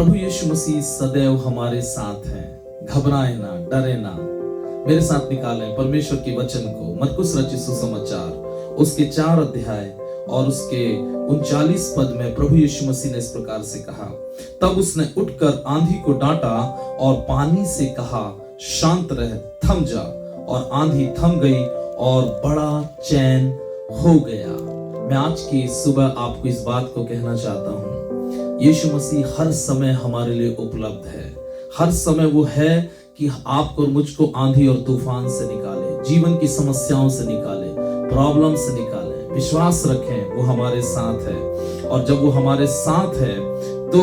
प्रभु यीशु मसीह सदैव हमारे साथ हैं। घबराए ना, डरे ना। मेरे साथ निकालें परमेश्वर के वचन को, मरकुस रचित सुसमाचार उसके 4 अध्याय और उसके 39 पद में प्रभु यीशु मसीह ने इस प्रकार से कहा, तब उसने उठकर आंधी को डांटा और पानी से कहा, शांत रह, थम जा। और आंधी थम गई और बड़ा चैन हो गया। मैं आज की सुबह आपको इस बात को कहना चाहता हूं, यीशु मसीह हर समय हमारे लिए उपलब्ध है। हर समय वो है कि आपको और मुझको आंधी और तूफान से निकाले, जीवन की समस्याओं से निकाले, प्रॉब्लम से निकाले। विश्वास रखें, वो हमारे साथ है। और जब वो हमारे साथ है तो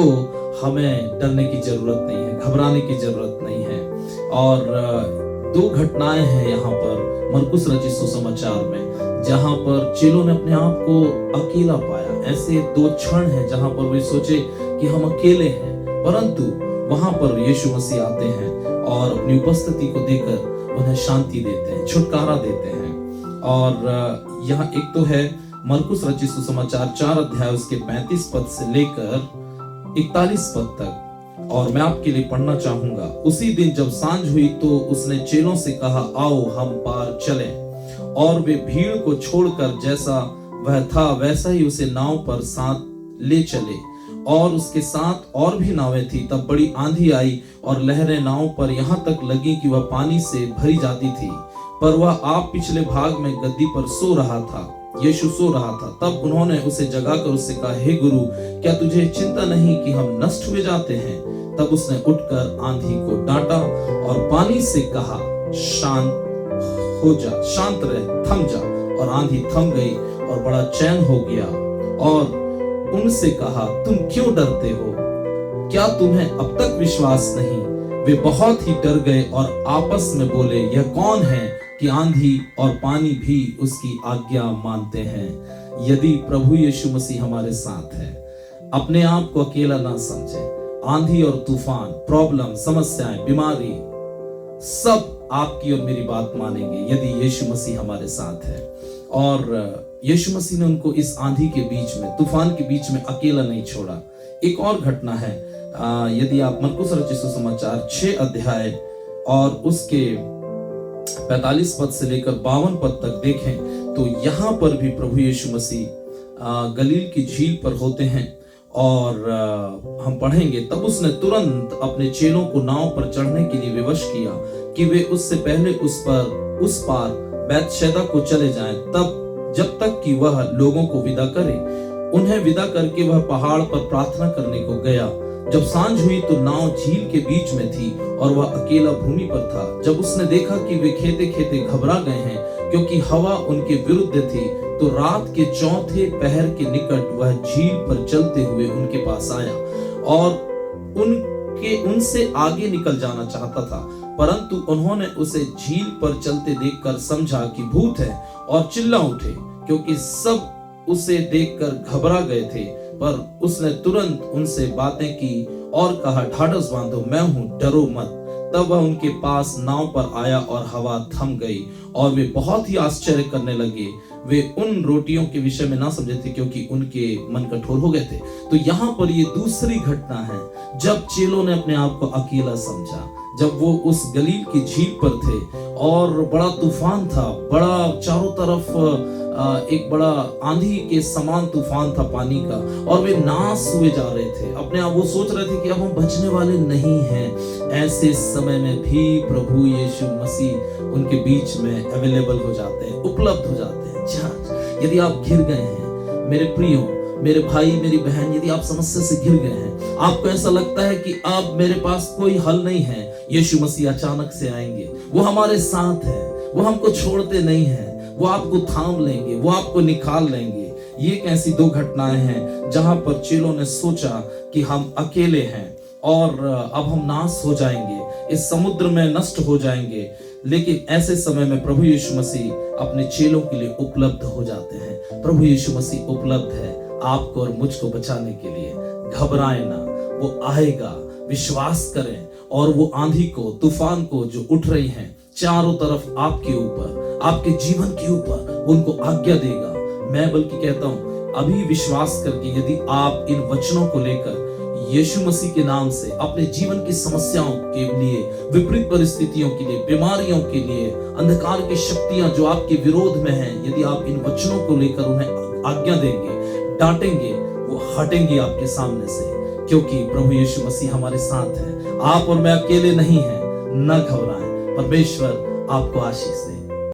हमें डरने की जरूरत नहीं है, घबराने की जरूरत नहीं है। और 2 घटनाएं हैं यहाँ पर मरकुस रचित सुसमाचार में, जहां पर चेलों ने अपने आप को अकेला पाया। ऐसे 2 क्षण हैं जहां पर वे सोचे कि हम अकेले हैं, परंतु वहां पर यीशु मसीह आते हैं और अपनी उपस्थिति को देकर उन्हें शांति देते हैं, छुटकारा देते हैं। और यहाँ एक तो है मरकुस रचित सुसमाचार 4 अध्याय उसके 35 पद से लेकर 41 पद तक, और मैं आपके लिए पढ़ना चाहूंगा। उसी दिन जब सांझ हुई तो उसने चेलों से कहा, आओ हम पार चलें। और वे भीड़ को छोड़कर जैसा वह था वैसा ही उसे नाव पर साथ ले चले। और उसके साथ और भी नावें थी। तब बड़ी आंधी आई और लहरें नाव पर यहाँ तक लगी कि वह पानी से भरी जाती थी, पर वह आप पिछले भाग में गद्दी पर सो रहा था। यीशु सो रहा था। तब उन्होंने उसे जगाकर उससे कहा, हे गुरु, क्या तुझे चिंता नहीं कि हम नष्ट हुए जाते हैं? तब उसने उठकर आंधी को डांटा और पानी से कहा, शांत हो जा, शांत रह, थम जा। और आंधी थम गई और बड़ा चैन हो गया। और उनसे कहा, तुम क्यों डरते हो? क्या तुम्हें अब तक विश्वास नहीं? वे बहुत ही डर गए और आपस में बोले, यह कौन है कि आंधी और पानी भी उसकी आज्ञा मानते हैं? यदि प्रभु यीशु मसीह हमारे साथ है, अपने आप को अकेला ना समझे। आंधी और तूफान, प्रॉब्लम, समस्याएं, बीमारी, सब आपकी और मेरी बात मानेंगे यदि यीशु मसीह हमारे साथ है। और यीशु मसीह ने उनको इस आंधी के बीच में, तूफान के बीच में अकेला नहीं छोड़ा। एक और घटना है, यदि आप मरकुस रचित सुसमाचार 6 अध्याय और उसके 45 पद से लेकर 52 पद तक देखें तो यहाँ पर भी प्रभु यीशु मसीह गलील की झील पर होते हैं। और हम पढ़ेंगे, तब उसने तुरंत अपने चेलों को नाव पर चढ़ने के लिए विवश किया कि वे उससे पहले उस पार बैतसैदा को चले जाएं, तब जब तक कि वह लोगों को विदा करे। उन्हें विदा करके वह पहाड़ पर प्रार्थना करने को गया। जब सांझ हुई तो नाव झील के बीच में थी और वह अकेला भूमि पर था। जब उसने देखा कि वे खेते खेते घबरा गए हैं क्योंकि हवा उनके विरुद्ध थी, तो रात के 4थे पहर के निकट वह झील पर चलते हुए उनके पास आया और उनसे आगे निकल जाना चाहता था, परंतु उन्होंने उसे झील पर चलते देखकर समझा कि भूत है और चिल्ला उठे, क्योंकि सब उसे देखकर घबरा गए थे। पर उसने तुरंत उनसे बातें की और कहा, ढाढ़स बांधो, मैं हूं, डरो मत। तब वह उनके पास नाव पर आया और हवा थम गई और वे बहुत ही आश्चर्य करने लगे। वे उन रोटियों के विषय में ना समझे थे क्योंकि उनके मन कठोर हो गए थे। तो यहाँ पर ये दूसरी घटना है जब चेलों ने अपने आप को अकेला समझा, जब वो उस गलील की झील पर थे और बड़ा तूफान था, बड़ा चारों तरफ एक बड़ा आंधी के समान तूफान था पानी का, और वे नाश हुए जा रहे थे। अपने आप वो सोच रहे थे कि अब हम बचने वाले नहीं हैं। ऐसे समय में भी प्रभु यीशु मसीह उनके बीच में अवेलेबल हो जाते हैं, उपलब्ध हो जाते हैं। यदि आप घिर गए हैं, मेरे प्रियो, मेरे भाई, मेरी बहन, यदि आप समस्या से घिर गए हैं, आपको ऐसा लगता है कि अब मेरे पास कोई हल नहीं है, यीशु मसीह अचानक से आएंगे। वो हमारे साथ है, वो हमको छोड़ते नहीं है, वो आपको थाम लेंगे, वो आपको निकाल लेंगे। ये कैसी 2 घटनाएं हैं जहां पर चेलों ने सोचा कि हम अकेले हैं और अब हम नाश हो जाएंगे, इस समुद्र में नष्ट हो जाएंगे। लेकिन ऐसे समय में प्रभु यीशु मसीह अपने चेलों के लिए उपलब्ध हो जाते हैं। प्रभु यीशु मसीह उपलब्ध है आपको और मुझको बचाने के लिए। घबराएं ना, वो आएगा, विश्वास करें। और वो आंधी को, तूफान को जो उठ रही हैं चारों तरफ आपके ऊपर, आपके जीवन के ऊपर, उनको आज्ञा देगा। मैं बल्कि कहता हूं, अभी विश्वास करके यदि आप इन वचनों को लेकर यीशु मसीह के नाम से अपने जीवन की समस्याओं के लिए, विपरीत परिस्थितियों के लिए, बीमारियों के लिए, अंधकार की शक्तियां जो आपके विरोध में हैं, यदि आप इन वचनों को लेकर उन्हें आज्ञा देंगे, डांटेंगे, वो हटेंगी आपके सामने से, क्योंकि प्रभु यीशु मसीह हमारे साथ है। आप और मैं अकेले नहीं हैं। न घबराएं। परमेश्वर आपको आशीष दे।